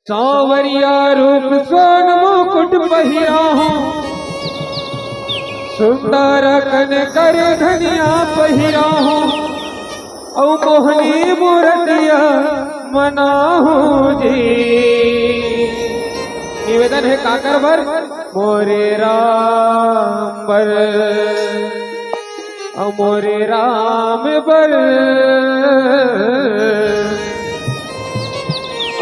सांवरिया रूप सोन मुकुट पहिरा हूँ, सुंदर कन कर धनिया पहिरा हूँ, औ मोहनी मूर्तिया मना हूँ जी। निवेदन है काकर बर मोरे राम बर, मोरे राम बर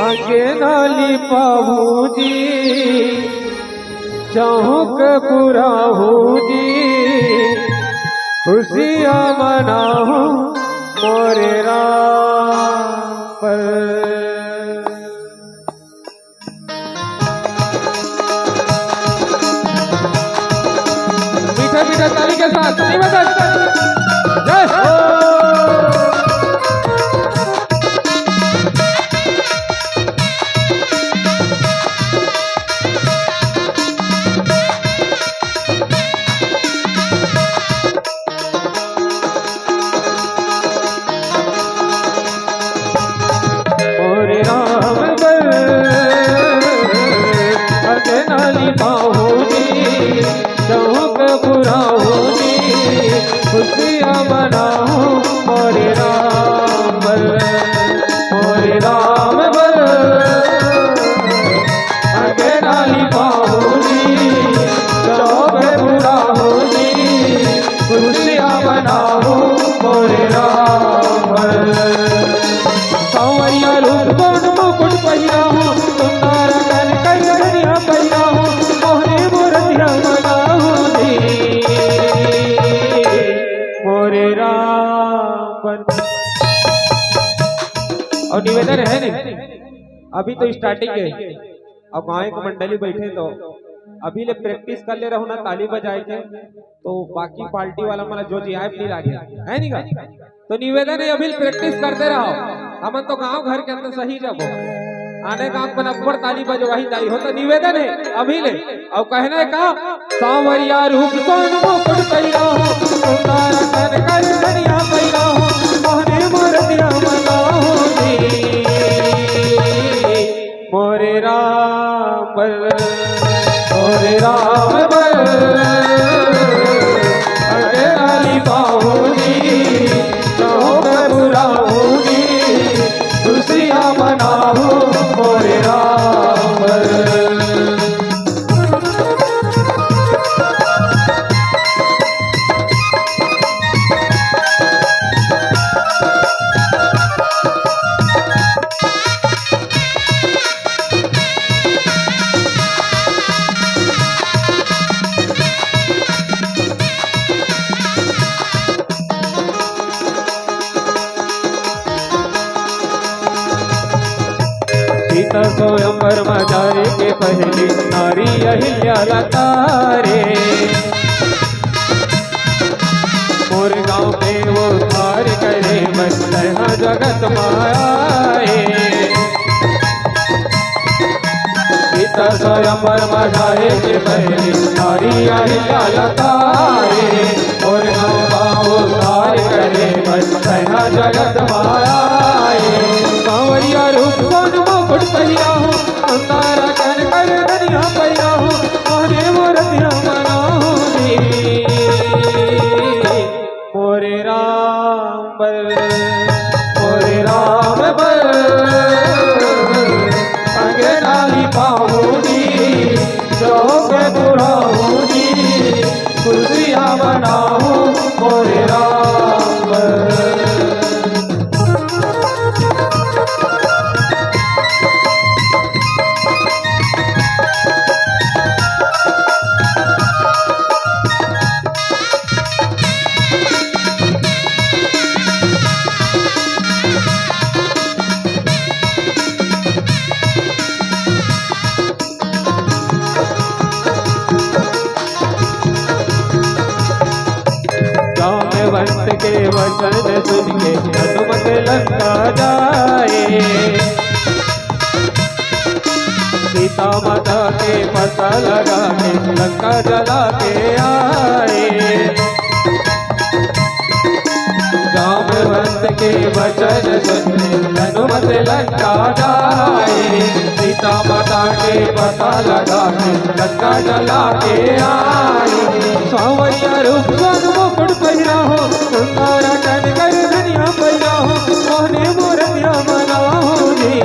आगे नाली पाहू जी, चौक पूरा हूँ जी, खुशियाँ मनाऊं मोरे राम पर। मीठा मीठा ताली के साथ निवेदन जय हो। नाली पाहू जी, चौक पूरा हो जी, खुशियाँ मनाऊं मोरे राम बल, मोरे राम बल आगे नाली पाहू जी, चौक पूरा हो जी, खुशियाँ मनाऊं मोरे राम बल। सांवरिया रूप सोन मुकुट पहिरा हूँ, सुंदर कन कर धनिया पहिरा हूँ, मोहनी मूर्तिया मनाऊं जी मोरे राम। और निवेदन है नहीं, अभी तो स्टार्टिंग है, अब गायक मंडली बैठे तो अभी ले प्रैक्टिस कर ले रहो ना ताली बजाए के, तो बाकी पार्टी वाला मला जो जी नहीं लागे है नहीं का। तो निवेदन है अभी प्रैक्टिस करते रहो, हम तो गांव घर के अंदर सही जब आने का अपन अकबर ताली बजो वही ताली हो। तो निवेदन है अभी ले और कहने का सांवरिया रूप सोन मुकुट पहिरा हूँ, सुंदर कन कर धनिया पहिरा हूँ, मोहनी मूर्तिया मनाऊं जी मोरे राम बल, मोरे राम बल आगे नाली पाहू जी, चौक पूरा हो जी, खुशियाँ मनाऊं मोरे राम बल। सीता स्वयंवर मजारे के पहली नारी अहिल्या लता रे, मोर गाँव पे वो थार करे बन जगत माया। सीता स्वयंवर मजारे के पहली नारी अहिल्या लता रे, मोर गाँव का वो थार करे बन जगत माया। सांवरिया रूप सोन मुकुट पहिरा हूँ, सुंदर कन कर धनिया पहिरा हूँ, मोहनी मूर्तिया मनाऊं जी मोरे राम बल, मोरे राम बल आगे नाली पाहू जी, चौक पूरा हो जी, खुशियाँ मनाऊं मोरे राम बल। वंश के वचन सुन के हनुमत लंका जाए, सीता माता के पता लगा के लंका जला के आए। जामवंत के वचन सुन हनुमत लंका जाए, सीता माता के पता लगा के लंका जला के आए। सावरिया रूप सन मुकुट पहिरा हो, गंगारा टन कर धनिया पहिरा हो, मोहने मोरनिया मनाओ जी।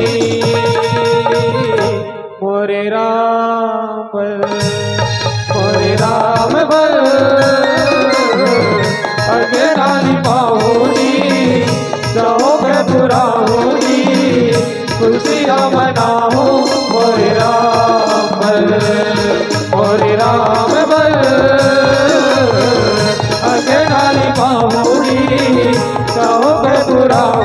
मोरे राम बल अगे नाली पाऊंगी, जाओगे पुराऊंगी, खुशियाँ मनाओ। मोरे राम बल अगे नाली पाऊंगी, जाओगे पुराऊंगी,